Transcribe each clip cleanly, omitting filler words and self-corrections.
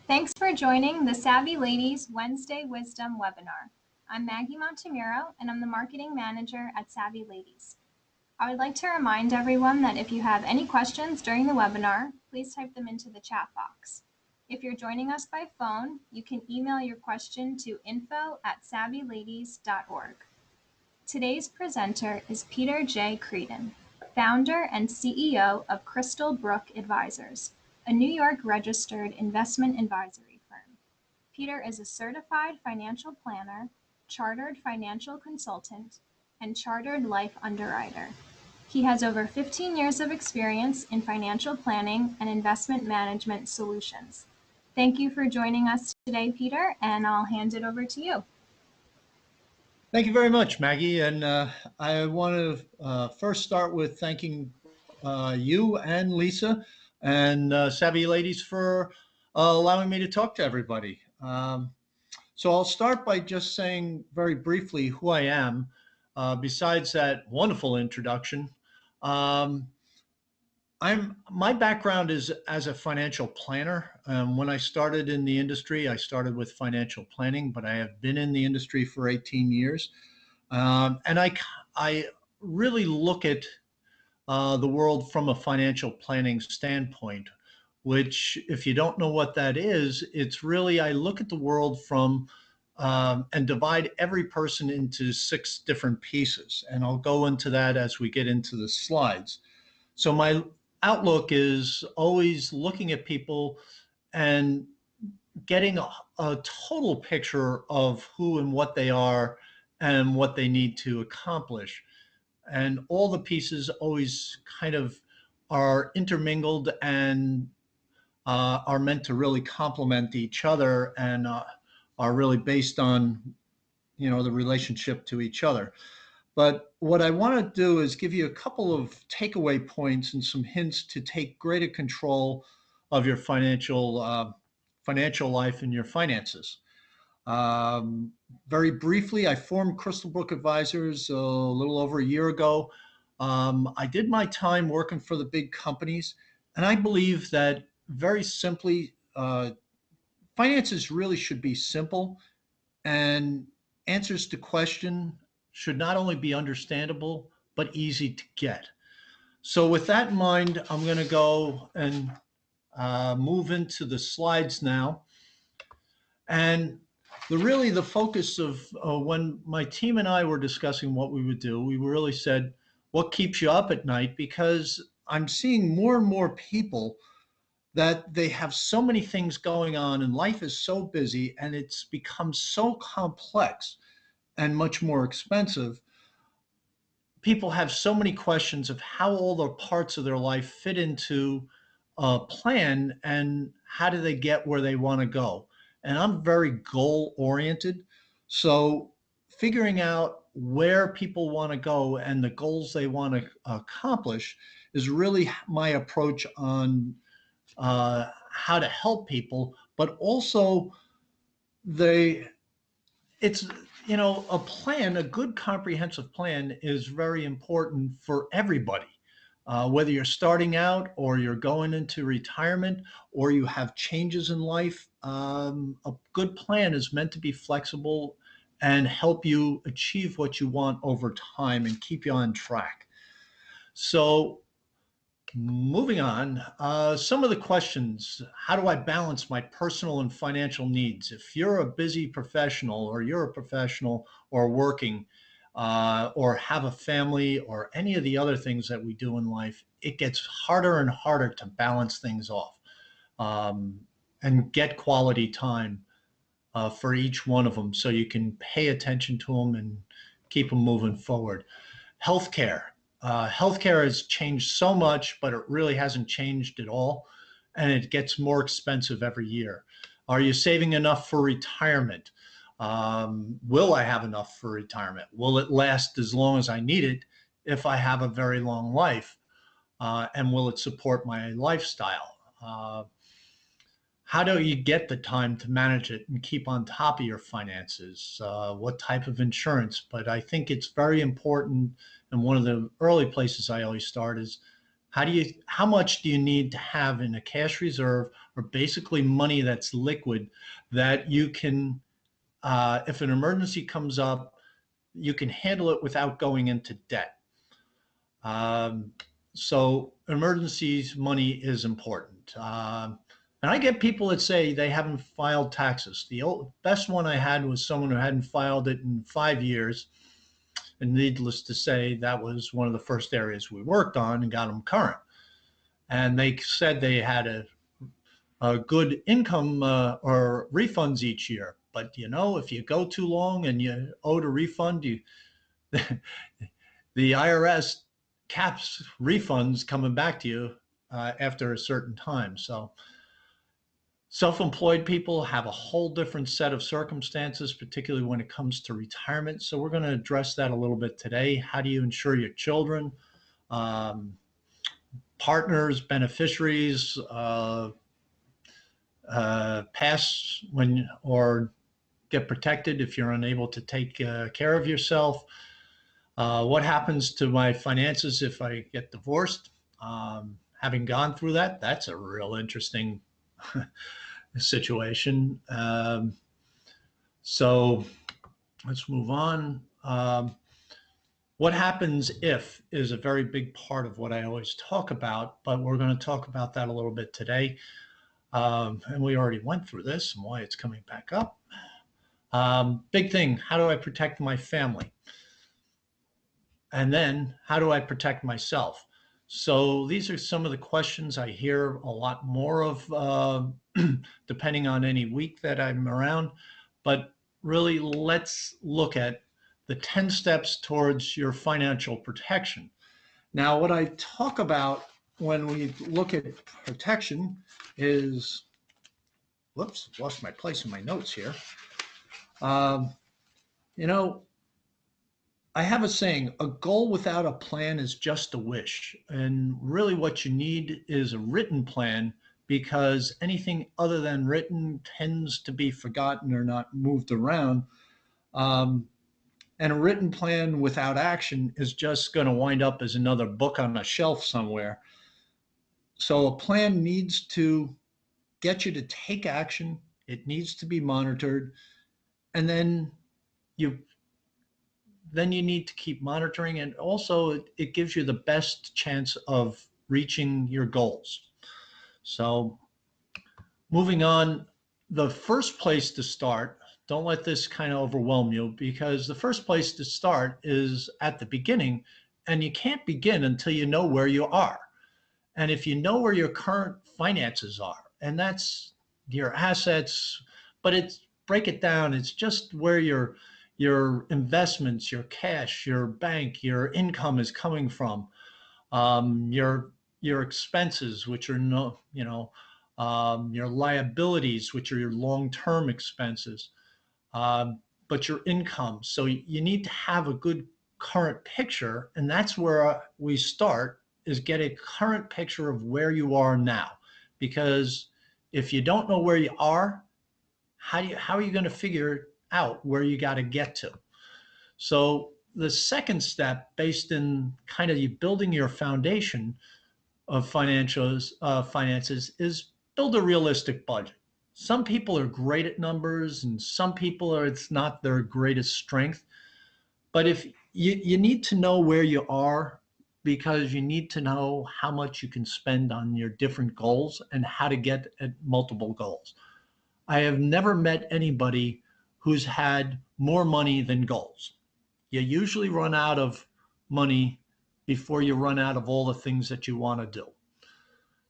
Thanks for joining the Savvy Ladies Wednesday Wisdom webinar. I'm Maggie Montemuro, and I'm the Marketing Manager at Savvy Ladies. I would like to remind everyone that if you have any questions during the webinar, please type them into the chat box. If you're joining us by phone, you can email your question to info@savvyladies.org. Today's presenter is Peter J. Creedon, founder and CEO of BROOK Advisors, a New York registered investment advisory firm. Peter is a certified financial planner, chartered financial consultant, and chartered life underwriter. He has over 15 years of experience in financial planning and investment management solutions. Thank you for joining us today, Peter, and I'll hand it over to you. Thank you very much, Maggie. And I want to first start with thanking you and Lisa and Savvy Ladies for allowing me to talk to everybody. So I'll start by just saying very briefly who I am. Besides that wonderful introduction, my background is as a financial planner. When I started in the industry, I started with financial planning, but I have been in the industry for 18 years. And I really look at the world from a financial planning standpoint, which, if you don't know what that is, it's really, I look at the world from and divide every person into 6 different pieces. And I'll go into that as we get into the slides. So my outlook is always looking at people and getting a total picture of who and what they are and what they need to accomplish. And all the pieces always kind of are intermingled and are meant to really complement each other and are really based on, the relationship to each other. But what I want to do is give you a couple of takeaway points and some hints to take greater control of your financial life and your finances. Very briefly, I formed BROOK Advisors a little over a year ago. I did my time working for the big companies, and I believe that very simply, finances really should be simple, and answers to questions should not only be understandable, but easy to get. So with that in mind, I'm going to go and move into the slides now. And the focus of when my team and I were discussing what we would do, we really said, what keeps you up at night? Because I'm seeing more and more people that they have so many things going on and life is so busy and it's become so complex and much more expensive. People have so many questions of how all the parts of their life fit into a plan and how do they get where they want to go. And I'm very goal oriented. So figuring out where people want to go and the goals they want to accomplish is really my approach on how to help people, but also a plan, a good comprehensive plan is very important for everybody. Whether you're starting out or you're going into retirement or you have changes in life, a good plan is meant to be flexible and help you achieve what you want over time and keep you on track. So moving on, some of the questions: how do I balance my personal and financial needs? If you're a busy professional or you're a professional or working or have a family or any of the other things that we do in life, it gets harder and harder to balance things off and get quality time for each one of them so you can pay attention to them and keep them moving forward. Healthcare. Healthcare has changed so much, but it really hasn't changed at all. And it gets more expensive every year. Are you saving enough for retirement? Will I have enough for retirement? Will it last as long as I need it if I have a very long life? And will it support my lifestyle? How do you get the time to manage it and keep on top of your finances? What type of insurance? But I think it's very important, and one of the early places I always start is how much do you need to have in a cash reserve, or basically money that's liquid, that you can, if an emergency comes up, you can handle it without going into debt. Um, so emergencies money is important. And I get people that say they haven't filed taxes. The best one I had was someone who hadn't filed it in 5 years. And needless to say, that was one of the first areas we worked on and got them current. And they said they had a good income or refunds each year. But if you go too long and you owe a refund, the IRS caps refunds coming back to you after a certain time. So self-employed people have a whole different set of circumstances, particularly when it comes to retirement. So we're going to address that a little bit today. How do you insure your children, um, partners, beneficiaries, pass when or get protected if you're unable to take care of yourself. What happens to my finances if I get divorced? Having gone through that, that's a real interesting situation. So let's move on. What happens if is a very big part of what I always talk about, but we're going to talk about that a little bit today. And we already went through this and why it's coming back up. Big thing, how do I protect my family? And then how do I protect myself? So these are some of the questions I hear a lot more of, depending on any week that I'm around. But really, let's look at the 10 steps towards your financial protection. Now, what I talk about when we look at protection is, whoops, lost my place in my notes here. Um, you know, I have a saying, a goal without a plan is just a wish. And really, what you need is a written plan, because anything other than written tends to be forgotten or not moved around. Um, and a written plan without action is just going to wind up as another book on a shelf somewhere. So a plan needs to get you to take action, it needs to be monitored, and you you need to keep monitoring, and also it gives you the best chance of reaching your goals. So moving on, the first place to start, don't let this kind of overwhelm you, because the first place to start is at the beginning, and you can't begin until you know where you are. And if you know where your current finances are, and that's your assets, but it's break it down, it's just where your investments, your cash, your bank, your income is coming from, your expenses, which are no, your liabilities, which are your long-term expenses, but your income. So you need to have a good current picture, and that's where we start, is get a current picture of where you are now. Because if you don't know where you are, how are you going to figure out where you got to get to? So the second step, based in kind of you building your foundation of finances, is build a realistic budget. Some people are great at numbers, and some people are, it's not their greatest strength. But if you need to know where you are, because you need to know how much you can spend on your different goals and how to get at multiple goals. I have never met anybody who's had more money than goals. You usually run out of money before you run out of all the things that you want to do.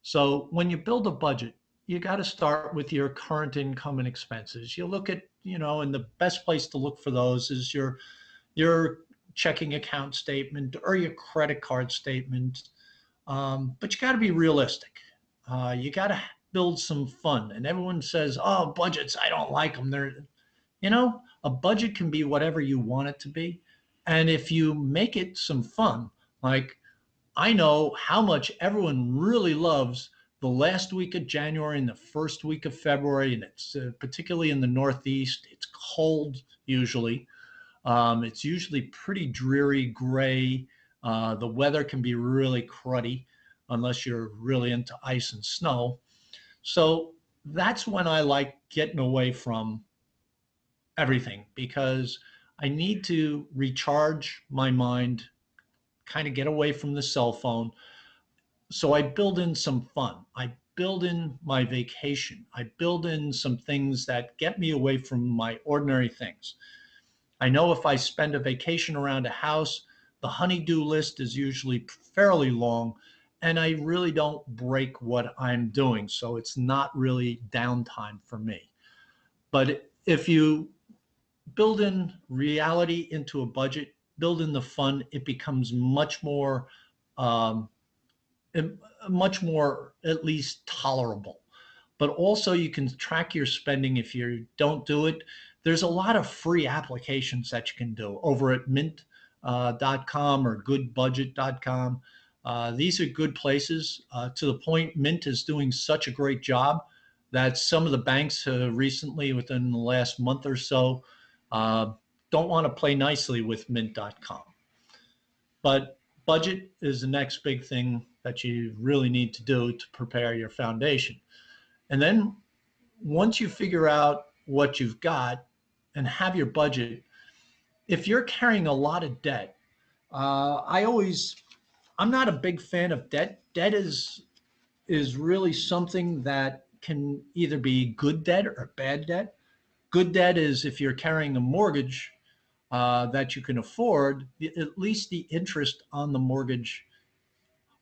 So when you build a budget, you got to start with your current income and expenses. You look at, and the best place to look for those is your checking account statement or your credit card statement. But you got to be realistic. You got to build some fun. And everyone says, "Oh, budgets, I don't like them." A budget can be whatever you want it to be. And if you make it some fun, like, I know how much everyone really loves the last week of January and the first week of February, and it's particularly in the Northeast. It's cold usually. It's usually pretty dreary, gray. The weather can be really cruddy. unless you're really into ice and snow. So that's when I like getting away from everything because I need to recharge my mind, kind of get away from the cell phone. So I build in some fun. I build in my vacation. I build in some things that get me away from my ordinary things. I know if I spend a vacation around a house, the honeydew list is usually fairly long, and I really don't break what I'm doing. So it's not really downtime for me. But if you build in reality into a budget, build in the fun, it becomes um, much more at least tolerable. But also you can track your spending if you don't do it. There's a lot of free applications that you can do over at mint.com or goodbudget.com. These are good places to the point Mint is doing such a great job that some of the banks recently, within the last month or so, uh, don't want to play nicely with mint.com. But budget is the next big thing that you really need to do to prepare your foundation. And then once you figure out what you've got and have your budget, if you're carrying a lot of debt, I'm not a big fan of debt. Debt is really something that can either be good debt or bad debt. Good debt is if you're carrying a mortgage that you can afford, at least the interest on the mortgage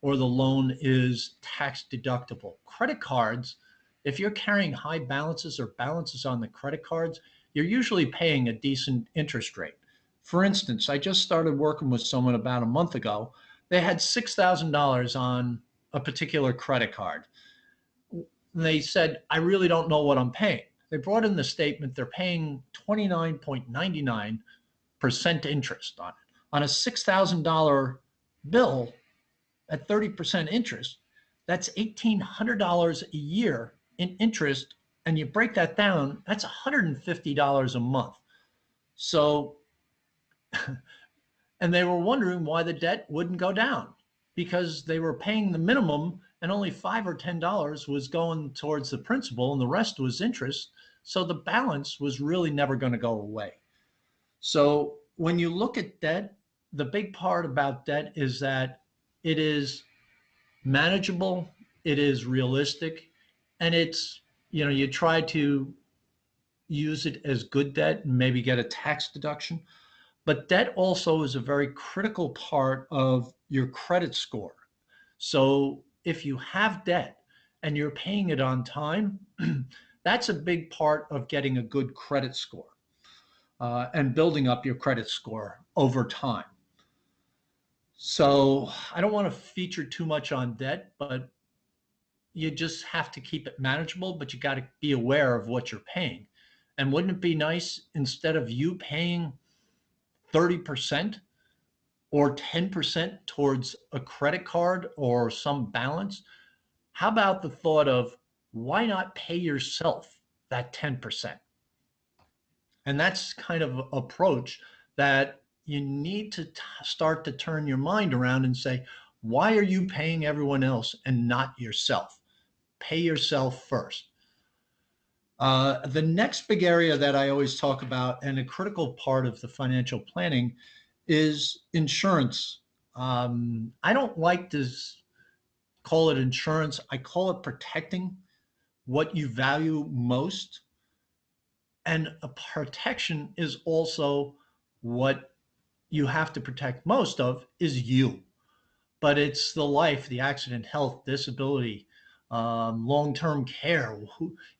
or the loan is tax deductible. Credit cards, if you're carrying high balances or balances on the credit cards, you're usually paying a decent interest rate. For instance, I just started working with someone about a month ago. They had $6,000 on a particular credit card. They said, I really don't know what I'm paying. They brought in the statement they're paying 29.99% interest on it. On a $6,000 bill, at 30% interest, that's $1,800 a year in interest. And you break that down, that's $150 a month. So, and they were wondering why the debt wouldn't go down because they were paying the minimum and only $5 or $10 was going towards the principal and the rest was interest. So the balance was really never going to go away. So when you look at debt, the big part about debt is that it is manageable, it is realistic, and you try to use it as good debt and maybe get a tax deduction. But debt also is a very critical part of your credit score. So if you have debt and you're paying it on time, that's a big part of getting a good credit score and building up your credit score over time. So I don't want to feature too much on debt, but you just have to keep it manageable, but you got to be aware of what you're paying. And wouldn't it be nice instead of you paying 30% or 10% towards a credit card or some balance? How about the thought of why not pay yourself that 10%? And that's kind of approach that you need to start to turn your mind around and say, why are you paying everyone else and not yourself? Pay yourself first. The next big area that I always talk about, and a critical part of the financial planning, is insurance. I don't like to call it insurance, I call it protecting what you value most. And a protection is also what you have to protect most of is you. But it's the life, the accident, health, disability, long-term care.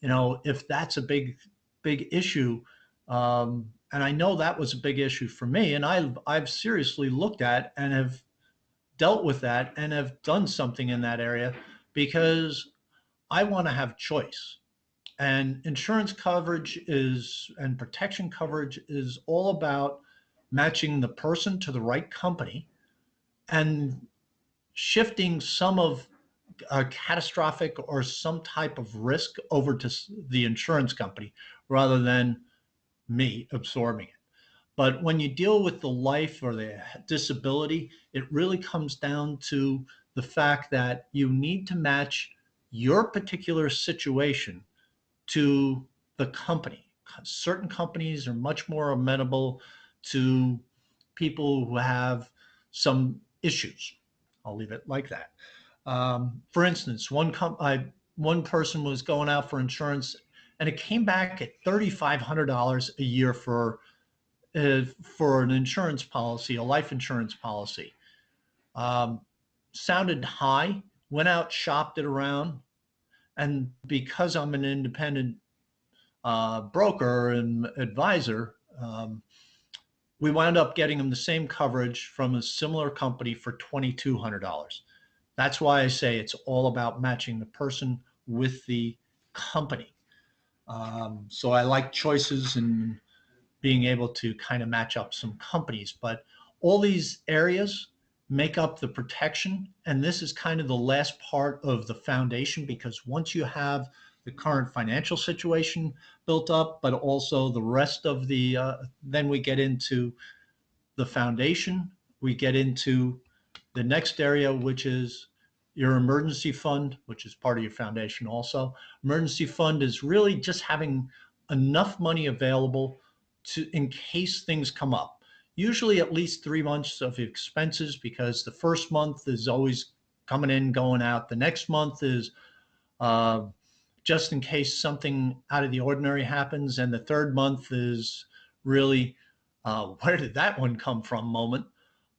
If that's a big issue, and I know that was a big issue for me, and I've seriously looked at and have dealt with that and have done something in that area because I want to have choice. And insurance coverage is and protection coverage is all about matching the person to the right company and shifting some of a catastrophic or some type of risk over to the insurance company rather than me absorbing it. But when you deal with the life or the disability, it really comes down to the fact that you need to match your particular situation to the company. Certain companies are much more amenable to people who have some issues. I'll leave it like that. For instance, one person was going out for insurance, and it came back at $3,500 a year for an insurance policy, a life insurance policy. Um, Sounded high. Went out, shopped it around, and because I'm an independent broker and advisor, we wound up getting them the same coverage from a similar company for $2,200. That's why I say it's all about matching the person with the company. So I like choices and being able to kind of match up some companies, but all these areas make up the protection. And this is kind of the last part of the foundation, because once you have the current financial situation built up, but also the rest of then we get into the foundation, we get into the next area, which is your emergency fund, which is part of your foundation also. Emergency fund is really just having enough money available to in case things come up. Usually at least 3 months of expenses, because the first month is always coming in, going out. The next month is uh, just in case something out of the ordinary happens. And the third month is really where did that one come from moment.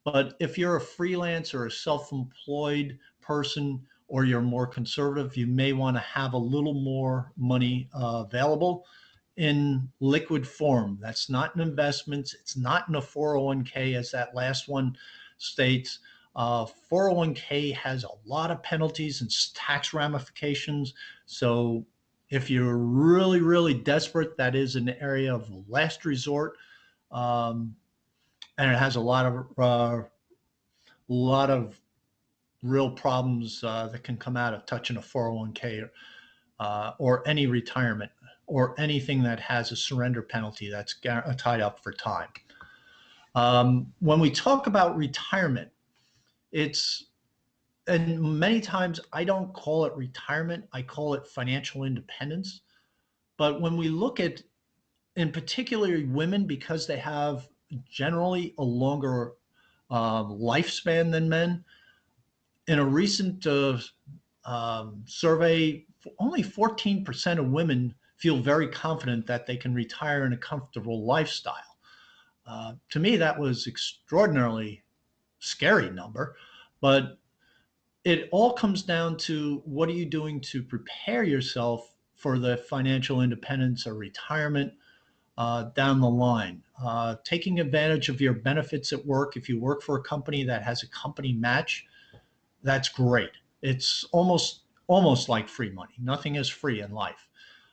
But if you're a freelance or a self-employed person, or you're more conservative, you may want to have a little more money available in liquid form. That's not in investments. It's not in a 401k, as that last one states. 401k has a lot of penalties and tax ramifications. So if you're really, really desperate, that is an area of last resort. Um, and it has a lot of real problems that can come out of touching a 401k or any retirement or anything that has a surrender penalty that's tied up for time. When we talk about retirement, it's and many times I don't call it retirement, I call it financial independence. But when we look at, in particular, women, because they have generally a longer lifespan than men, in a recent survey, only 14% of women feel very confident that they can retire in a comfortable lifestyle. To me, that was extraordinarily scary number, but it all comes down to what are you doing to prepare yourself for the financial independence or retirement down the line. Taking advantage of your benefits at work. If you work for a company that has a company match, that's great. It's almost like free money. Nothing is free in life.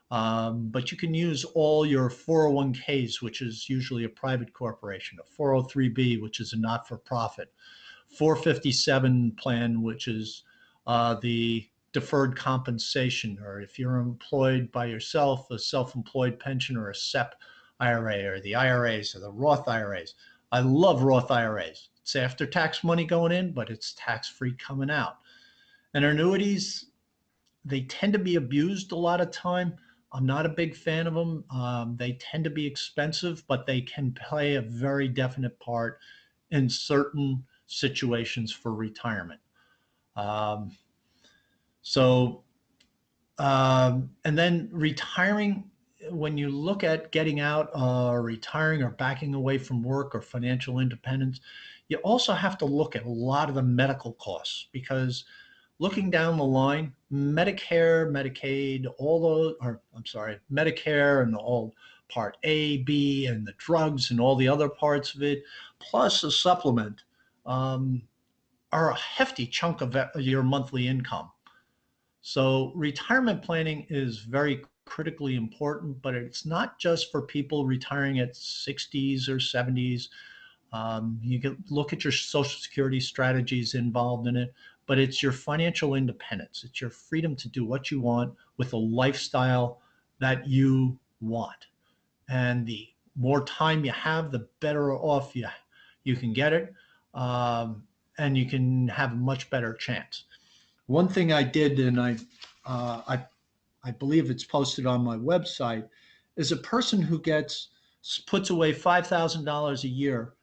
But you can use all your 401ks, which is usually a private corporation, a 403b, which is a not-for-profit, 457 plan, which is the deferred compensation, or if you're employed by yourself, a self-employed pension, or a SEP IRA, or the IRAs, or the Roth IRAs. I love Roth IRAs. It's after-tax money going in, but it's tax-free coming out. And annuities, they tend to be abused a lot of time. I'm not a big fan of them. They tend to be expensive, but they can play a very definite part in certain situations for retirement. Um, so, and then retiring, when you look at getting out or retiring or backing away from work or financial independence, you also have to look at a lot of the medical costs, because looking down the line, Medicare, Medicaid, all those, or I'm sorry, Medicare and all part A, B, and the drugs and all the other parts of it, plus a supplement, um, are a hefty chunk of your monthly income. So retirement planning is very critically important, but it's not just for people retiring at 60s or 70s. You can look at your social security strategies involved in it, but it's your financial independence. It's your freedom to do what you want with a lifestyle that you want. And the more time you have, the better off you can get it, um, and you can have a much better chance. One thing I did, and I believe it's posted on my website, is a person who puts away $5,000 a year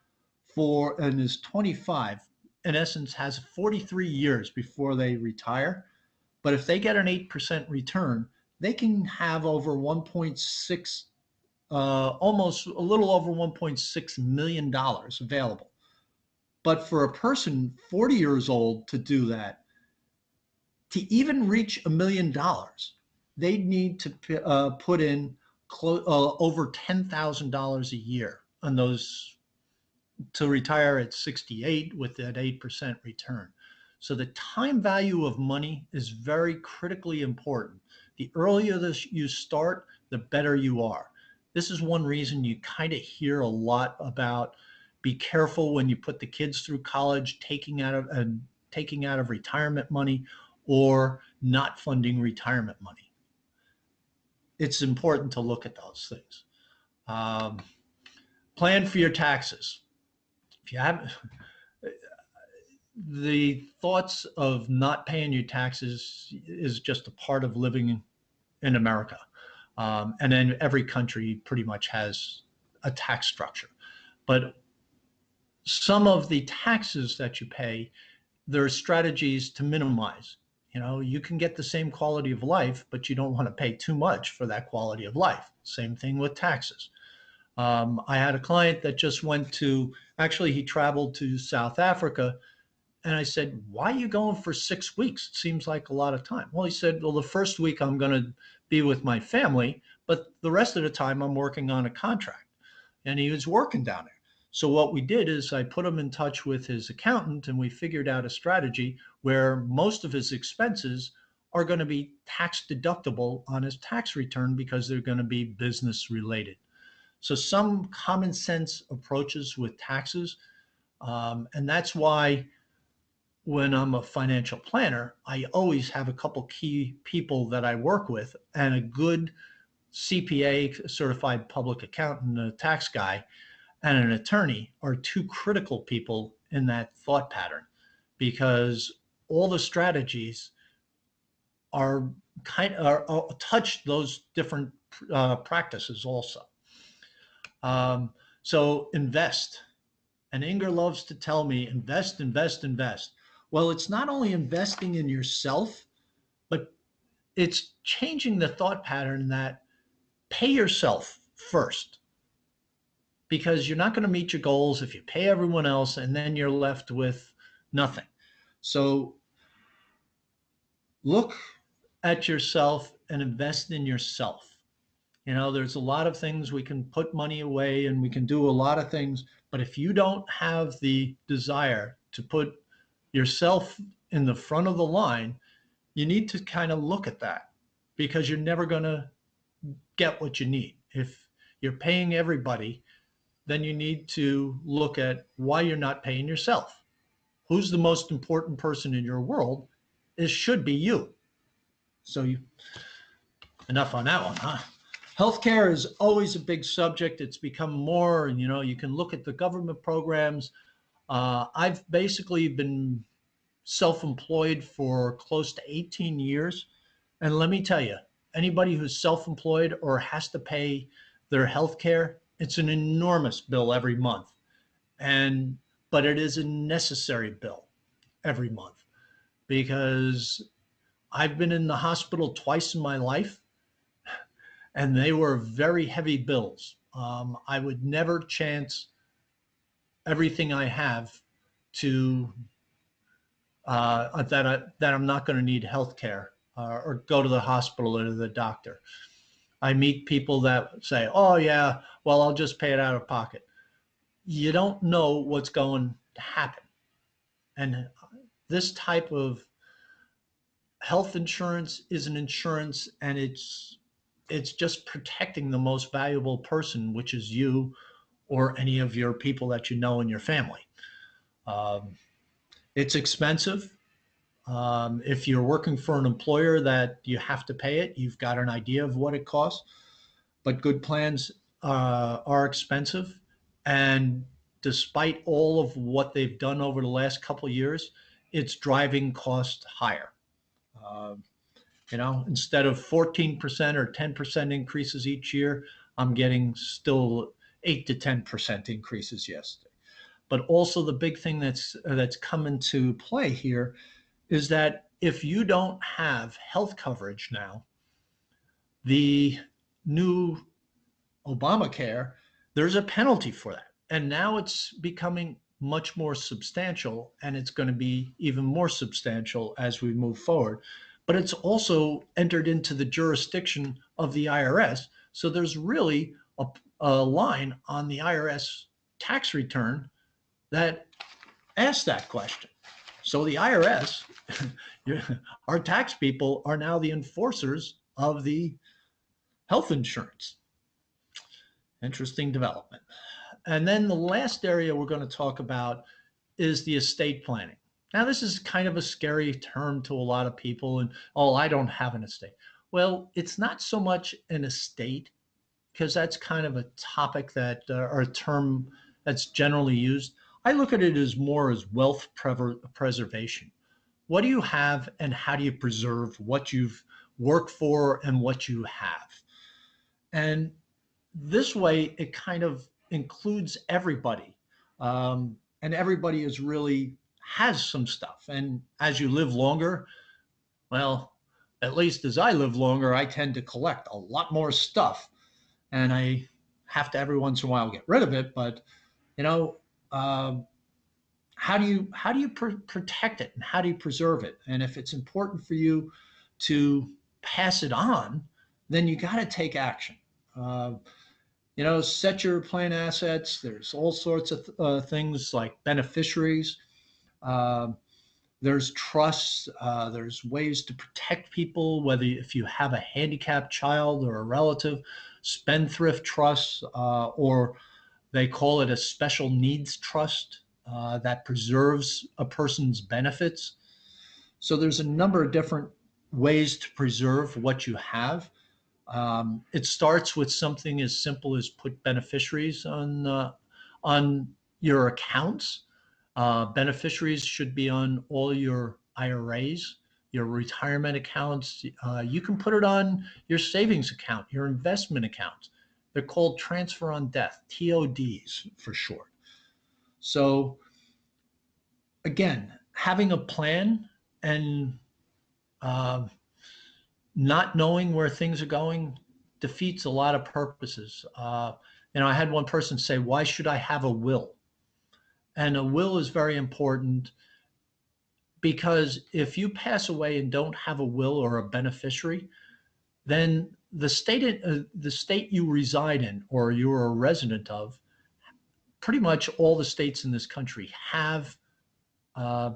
for and is 25, in essence, has 43 years before they retire. But if they get an 8% return, they can have over 1.6, almost a little over $1.6 million available. But for a person 40 years old to do that, to even reach $1 million, they need to put in over $10,000 a year on those to retire at 68 with that 8% return. So the time value of money is very critically important. The earlier you start, the better you are. This is one reason you kind of hear a lot about be careful when you put the kids through college, taking out of retirement money or not funding retirement money. It's important to look at those things. Um, Plan for your taxes. If you have the thoughts of not paying your taxes is just a part of living in America. And then every country pretty much has a tax structure. But some of the taxes that you pay, there are strategies to minimize. You can get the same quality of life, but you don't want to pay too much for that quality of life. Same thing with taxes. I had a client that just actually, he traveled to South Africa. And I said, why are you going for 6 weeks? It seems like a lot of time. Well, he said, well, the first week I'm going to be with my family, but the rest of the time I'm working on a contract. And he was working down there. So what we did is I put him in touch with his accountant, and we figured out a strategy where most of his expenses are going to be tax deductible on his tax return because they're going to be business related. So some common sense approaches with taxes. And that's why when I'm a financial planner, I always have a couple key people that I work with, and a good CPA, certified public accountant, a tax guy, and an attorney are two critical people in that thought pattern, because all the strategies are touch those different practices also. So invest. And Inger loves to tell me, invest, invest, invest. Well, it's not only investing in yourself, but it's changing the thought pattern that pay yourself first, because you're not going to meet your goals if you pay everyone else and then you're left with nothing. So look at yourself and invest in yourself. There's a lot of things we can put money away and we can do a lot of things, but if you don't have the desire to put yourself in the front of the line, you need to kind of look at that, because you're never going to get what you need. If you're paying everybody, then you need to look at why you're not paying yourself. Who's the most important person in your world? It should be you. So enough on that one, huh? Healthcare is always a big subject. It's become more, and you can look at the government programs. I've basically been self-employed for close to 18 years. And let me tell you, anybody who's self-employed or has to pay their health care, it's an enormous bill every month. But it is a necessary bill every month, because I've been in the hospital twice in my life, and they were very heavy bills. I would never chance everything I have to that I'm not going to need health care or go to the hospital or to the doctor. I meet people that say, oh, yeah, well, I'll just pay it out of pocket. You don't know what's going to happen. And this type of health insurance is an insurance, and it's just protecting the most valuable person, which is you or any of your people that you know in your family. It's expensive. If you're working for an employer that you have to pay it, you've got an idea of what it costs. But good plans are expensive, and despite all of what they've done over the last couple of years, it's driving costs higher. Uh, Instead of 14% or 10% increases each year, I'm getting still 8 to 10% increases yesterday. But also the big thing that's come into play here is that if you don't have health coverage now, the new Obamacare, there's a penalty for that. And now it's becoming much more substantial, and it's going to be even more substantial as we move forward. But it's also entered into the jurisdiction of the IRS. So there's really a line on the IRS tax return that asks that question. So the IRS, our tax people, are now the enforcers of the health insurance. Interesting development. And then the last area we're going to talk about is the estate planning. Now, this is kind of a scary term to a lot of people, and oh, I don't have an estate. Well, it's not so much an estate, because that's kind of a topic that, or a term that's generally used. I look at it as more as wealth preservation. What do you have, and how do you preserve what you've worked for and what you have? And this way, it kind of includes everybody. And everybody is really has some stuff. And as you live longer, well, at least as I live longer, I tend to collect a lot more stuff. And I have to every once in a while get rid of it. But, you know, um, how do you protect it, and how do you preserve it? And if it's important for you to pass it on, then you got to take action. Uh, Set your plan assets. There's all sorts of things like beneficiaries. Uh, there's trusts. There's ways to protect people, whether if you have a handicapped child or a relative, spendthrift trusts, or they call it a special needs trust that preserves a person's benefits. So there's a number of different ways to preserve what you have. It starts with something as simple as put beneficiaries on your accounts. Beneficiaries should be on all your IRAs, your retirement accounts. You can put it on your savings account, your investment accounts. They're called transfer on death, TODs for short. So again, having a plan and uh, not knowing where things are going defeats a lot of purposes. I had one person say, "Why should I have a will?" And a will is very important, because if you pass away and don't have a will or a beneficiary, then the state you reside in or you're a resident of, pretty much all the states in this country have uh,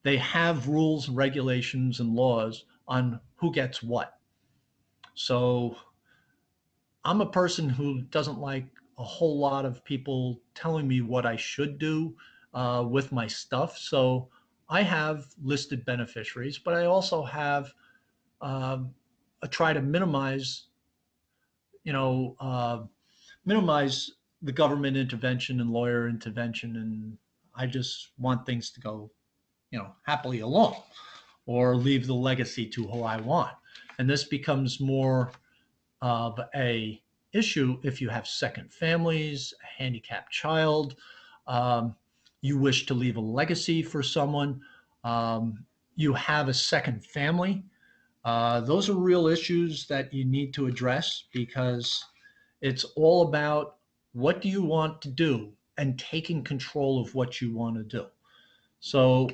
they have rules and regulations and laws on who gets what. So I'm a person who doesn't like a whole lot of people telling me what I should do with my stuff. So I have listed beneficiaries, but I also have I try to you know, uh, minimize the government intervention and lawyer intervention, and I just want things to go, happily along, or leave the legacy to who I want. And this becomes more of a issue if you have second families, a handicapped child, um, you wish to leave a legacy for someone, you have a second family. Those are real issues that you need to address, because it's all about what do you want to do and taking control of what you want to do. So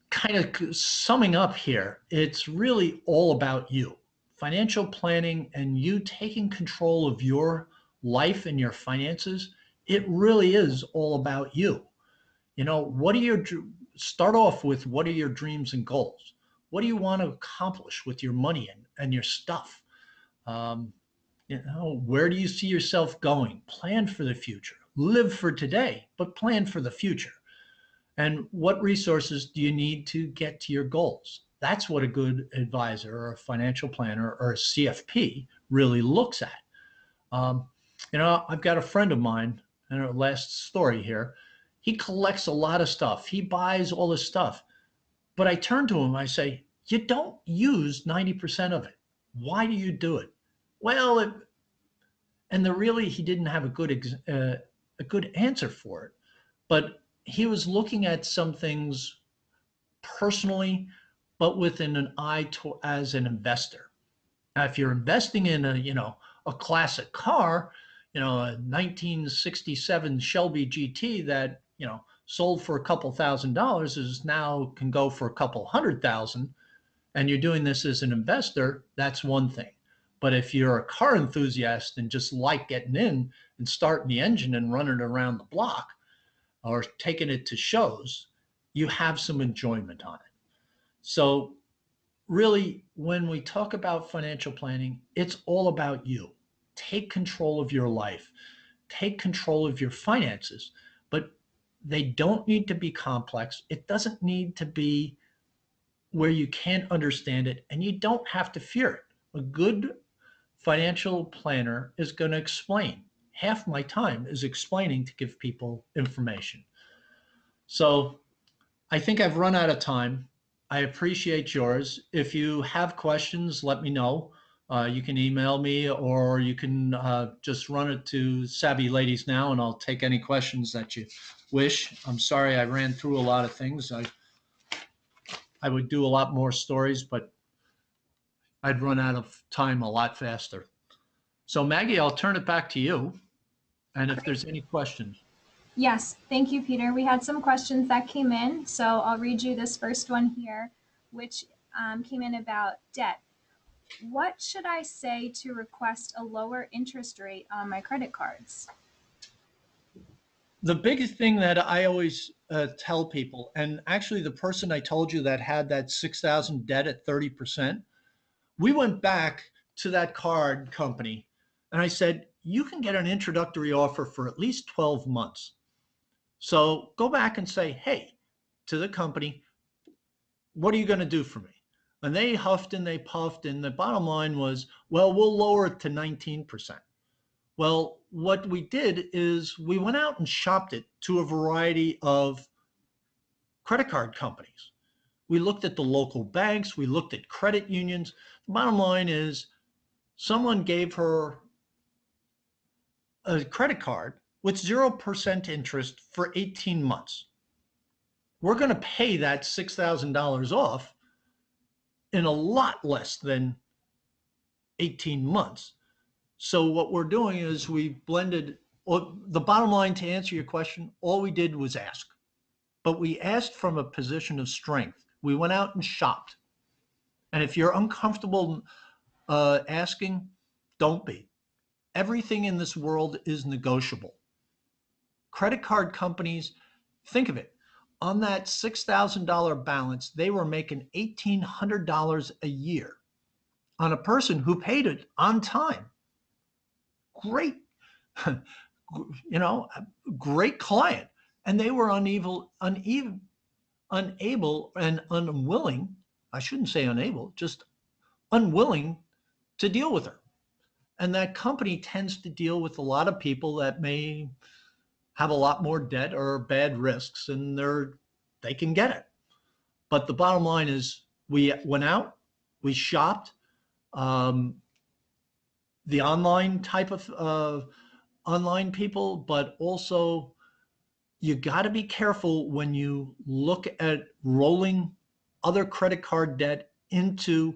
kind of summing up here, it's really all about you. Financial planning and you taking control of your life and your finances, it really is all about you. What are start off with what are your dreams and goals? What do you want to accomplish with your money and your stuff? Um, where do you see yourself going? Plan for the future. Live for today, but plan for the future. And what resources do you need to get to your goals? That's what a good advisor or a financial planner or a CFP really looks at. Um, I've got a friend of mine, and our last story here. He collects a lot of stuff. He buys all this stuff. But I turn to him, I say, you don't use 90% of it. Why do you do it? Well, and he didn't have a good answer for it. But he was looking at some things personally, but within an eye to as an investor. Now, if you're investing in a classic car, a 1967 Shelby GT that sold for a couple $1,000 is now can go for a couple 100,000, and you're doing this as an investor, that's one thing. But if you're a car enthusiast and just like getting in and starting the engine and running it around the block or taking it to shows, you have some enjoyment on it. So really, when we talk about financial planning, it's all about you. Take control of your life, take control of your finances, but they don't need to be complex. It doesn't need to be where you can't understand it, and you don't have to fear it. A good financial planner is going to explain. Half my time is explaining to give people information. So I think I've run out of time. I appreciate yours. If you have questions, let me know. You can email me, or you can just run it to Savvy Ladies Now, and I'll take any questions that you wish. I'm sorry I ran through a lot of things. I would do a lot more stories, but I'd run out of time a lot faster. So, Maggie, I'll turn it back to you. And if Great. there's any questions, Yes, thank you, Peter. We had some questions that came in, so I'll read you this first one here, which came in about debt. What should I say to request a lower interest rate on my credit cards? the biggest thing that I always tell people, and actually the person I told you that had that 6,000 debt at 30%, we went back to that card company and I said, you can get an introductory offer for at least 12 months. So go back and say, hey, to the company, what are you going to do for me? And they huffed and they puffed. And the bottom line was, well, we'll lower it to 19%. Well, what we did is we went out and shopped it to a variety of credit card companies. We looked at the local banks, we looked at credit unions. The bottom line is someone gave her a credit card with 0% interest for 18 months. We're going to pay that $6,000 off in a lot less than 18 months. So what we're doing is we blended, well, the bottom line to answer your question, all we did was ask. But we asked from a position of strength. We went out and shopped. And if you're uncomfortable asking, don't be. Everything in this world is negotiable. Credit card companies, think of it. On that $6,000 balance, they were making $1,800 a year on a person who paid it on time. Great, great client. And they were unable and unwilling, I shouldn't say unable, just unwilling to deal with her. And that company tends to deal with a lot of people that may have a lot more debt or bad risks, and they can get it. But the bottom line is we went out, we shopped. The online type of online people, but also you got to be careful when you look at rolling other credit card debt into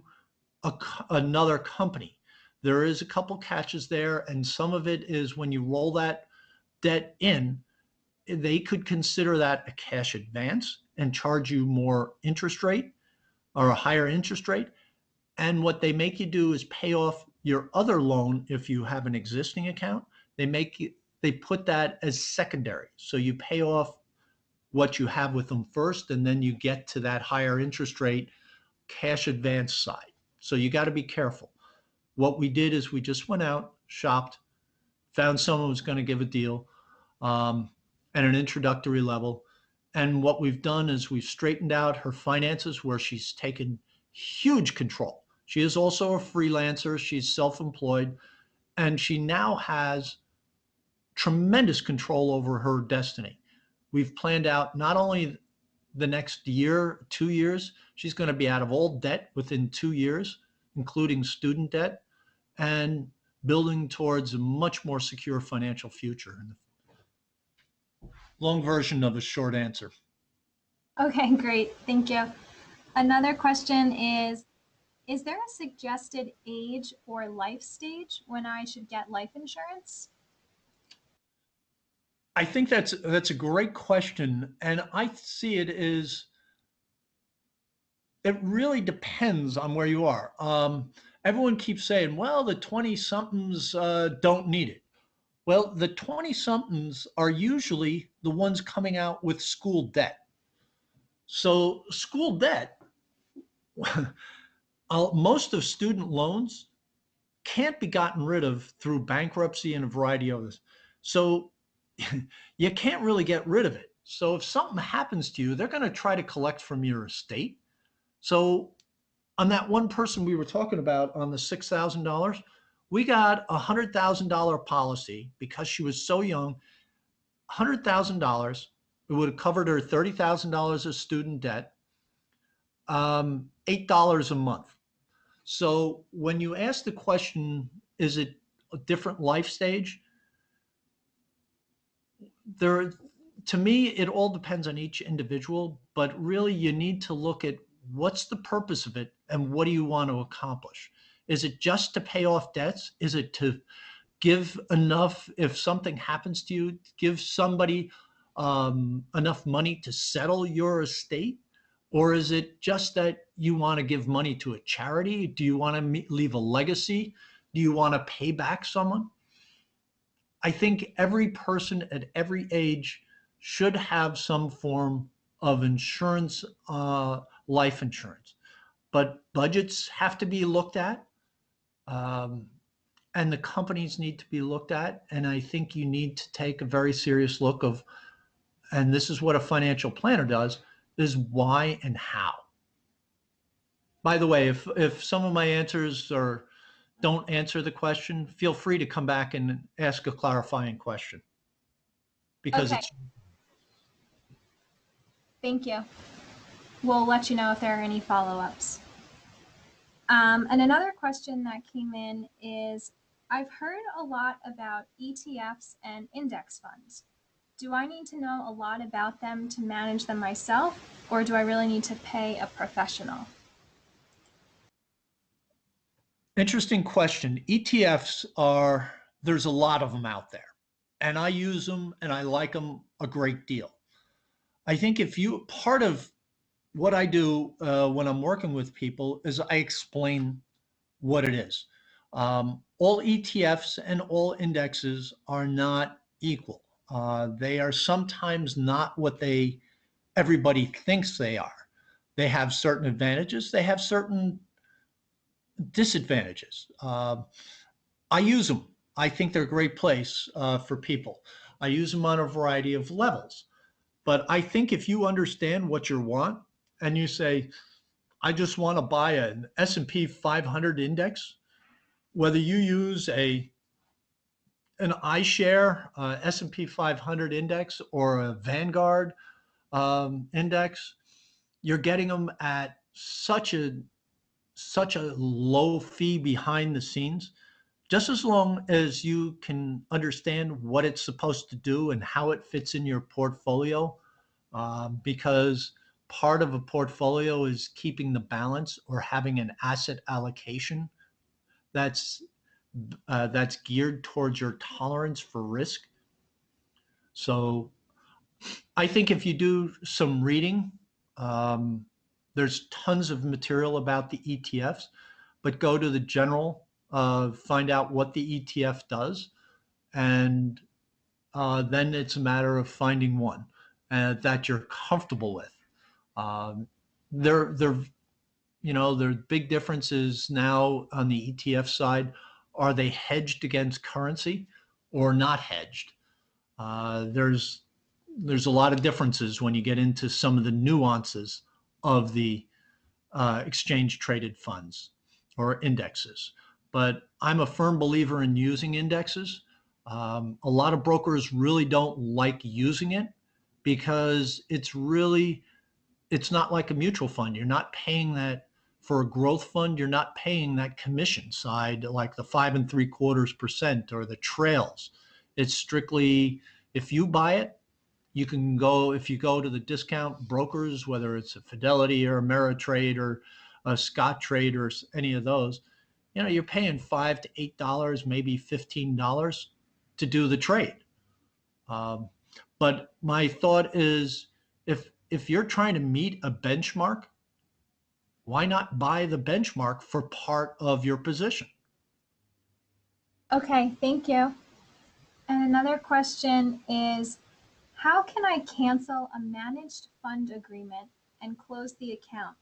another company. There is a couple catches there, and some of it is when you roll that debt in, they could consider that a cash advance and charge you more interest rate or a higher interest rate. And what they make you do is pay off your other loan if you have an existing account. They put that as secondary. So you pay off what you have with them first, and then you get to that higher interest rate cash advance side. So you got to be careful. What we did is we just went out, shopped, found someone who was going to give a deal at an introductory level. And what we've done is we've straightened out her finances where she's taken huge control. She is also a freelancer. She's self-employed. and she now has tremendous control over her destiny. We've planned out not only the next year, 2 years, she's going to be out of all debt within 2 years, including student debt, and building towards a much more secure financial future. Long version of a short answer. Okay, great. Thank you. Another question is there a suggested age or life stage when I should get life insurance? I think that's a great question, and I see it as it really depends on where you are. Everyone keeps saying, "Well, the 20 somethings don't need it." Well, the 20 somethings are usually the ones coming out with school debt. So, school debt, most of student loans can't be gotten rid of through bankruptcy and a variety of others. So, you can't really get rid of it. So, if something happens to you, they're going to try to collect from your estate. So, on that one person we were talking about on the $6,000, we got a $100,000 policy because she was so young. $100,000. It would have covered her $30,000 of student debt, $8 a month. So when you ask the question, is it a different life stage? There, to me, it all depends on each individual, but really you need to look at what's the purpose of it and what do you want to accomplish? Is it just to pay off debts? Is it to give enough if something happens to you, give somebody enough money to settle your estate? Or is it just that you want to give money to a charity? Do you want to leave a legacy? Do you want to pay back someone? I think every person at every age should have some form of insurance, life insurance. But budgets have to be looked at. Um, and the companies need to be looked at. And I think you need to take a very serious look of, and this is what a financial planner does, is why and how. By the way, if some of my answers or don't answer the question, feel free to come back and ask a clarifying question because Okay, it's thank you. We'll let you know if there are any follow-ups. And another question that came in is, I've heard a lot about ETFs and index funds. Do I need to know a lot about them to manage them myself, or do I really need to pay a professional? interesting question. ETFs are, there's a lot of them out there, and I use them and I like them a great deal. I think if you, part of what I do when I'm working with people is I explain what it is. All ETFs and all indexes are not equal. They are sometimes not what they everybody thinks they are. They have certain advantages. They have certain disadvantages. I use them. I think they're a great place for people. I use them on a variety of levels. But I think if you understand what you want and you say, I just want to buy an S&P 500 index, whether you use an iShare S&P 500 index or a Vanguard index, you're getting them at such a low fee behind the scenes. Just as long as you can understand what it's supposed to do and how it fits in your portfolio, because part of a portfolio is keeping the balance or having an asset allocation that's that's geared towards your tolerance for risk. So I think if you do some reading, um, there's tons of material about the ETFs, but go to the general, find out what the ETF does, and then it's a matter of finding one that you're comfortable with. Um, there, there are big differences now on the ETF side. Are they hedged against currency or not hedged? There's a lot of differences when you get into some of the nuances of the exchange traded funds or indexes. but I'm a firm believer in using indexes. A lot of brokers really don't like using it because it's not like a mutual fund. You're not paying that for a growth fund. You're not paying that commission side like the 5.75% or the trails. It's strictly if you buy it, you can go if you go to the discount brokers, whether it's a Fidelity or Ameritrade or a Scottrade or any of those. You're paying $5 to $8, maybe $15 to do the trade. Um, but my thought is, if you're trying to meet a benchmark, why not buy the benchmark for part of your position? Okay, thank you. And another question is, how can I cancel a managed fund agreement and close the account?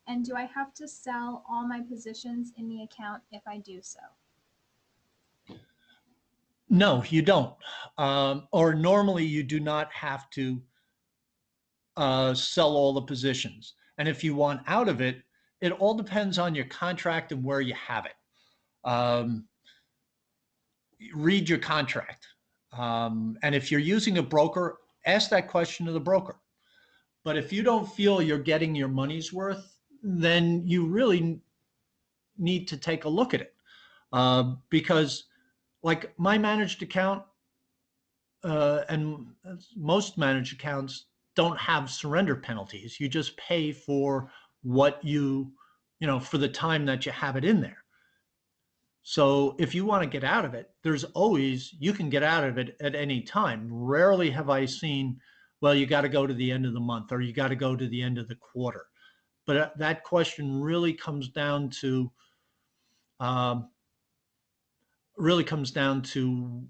And do I have to sell all my positions in the account if I do so? No, you don't. Or normally you do not have to sell all the positions. And if you want out of it, it all depends on your contract and where you have it. Um, Read your contract. And if you're using a broker, ask that question to the broker. But if you don't feel you're getting your money's worth, then you really need to take a look at it. Because, like my managed account and most managed accounts don't have surrender penalties. You just pay for what for the time that you have it in there. So if you want to get out of it, you can get out of it at any time. Rarely have I seen, well, you got to go to the end of the month or you got to go to the end of the quarter. But that question um, really comes down to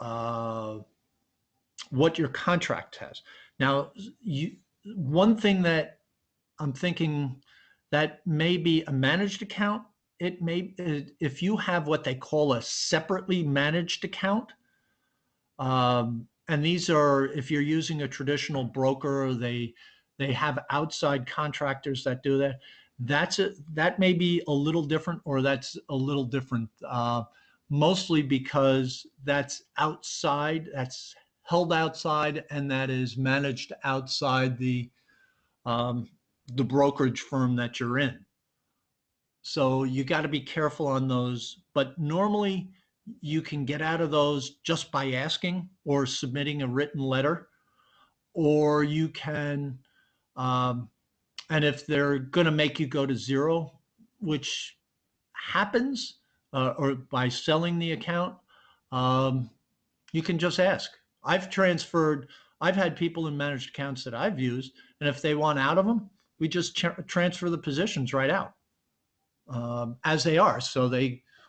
uh, what your contract has. Now, one thing that I'm thinking that may be a managed account, if you have what they call a separately managed account, and these are, if you're using a traditional broker, they have outside contractors that do that. That may be a little different, or that's a little different, mostly because that's outside, that's held outside, and that is managed outside um, the brokerage firm that you're in. So you got to be careful on those. But normally you can get out of those just by asking or submitting a written letter, or you can, um, and if they're going to make you go to zero, which happens, or by selling the account, um, you can just ask. I've had people in managed accounts that I've used, and if they want out of them, we just transfer the positions right out as they are. So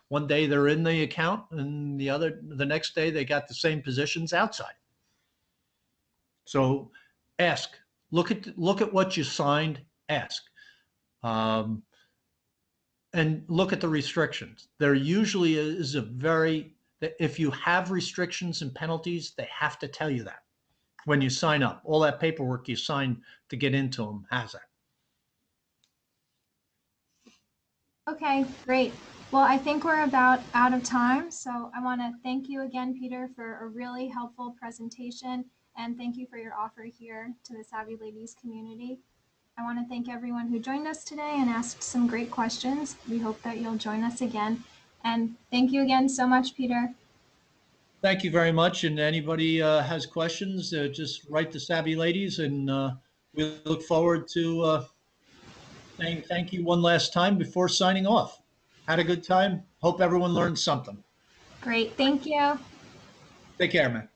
one day they're in the account, and the next day they got the same positions outside. So ask, look at what you signed. Ask, um, and look at the restrictions. There usually is if you have restrictions and penalties, they have to tell you that when you sign up. All that paperwork you sign to get into them has that. Okay, great. Well, I think we're about out of time, so I want to thank you again, Peter, for a really helpful presentation, and thank you for your offer here to the Savvy Ladies community. I want to thank everyone who joined us today and asked some great questions. We hope that you'll join us again. And thank you again so much, Peter. Thank you very much. And anybody has questions, just write to Savvy Ladies, and we look forward to saying thank you one last time before signing off. Had a good time. Hope everyone learned something. Great. Thank you. Take care, man.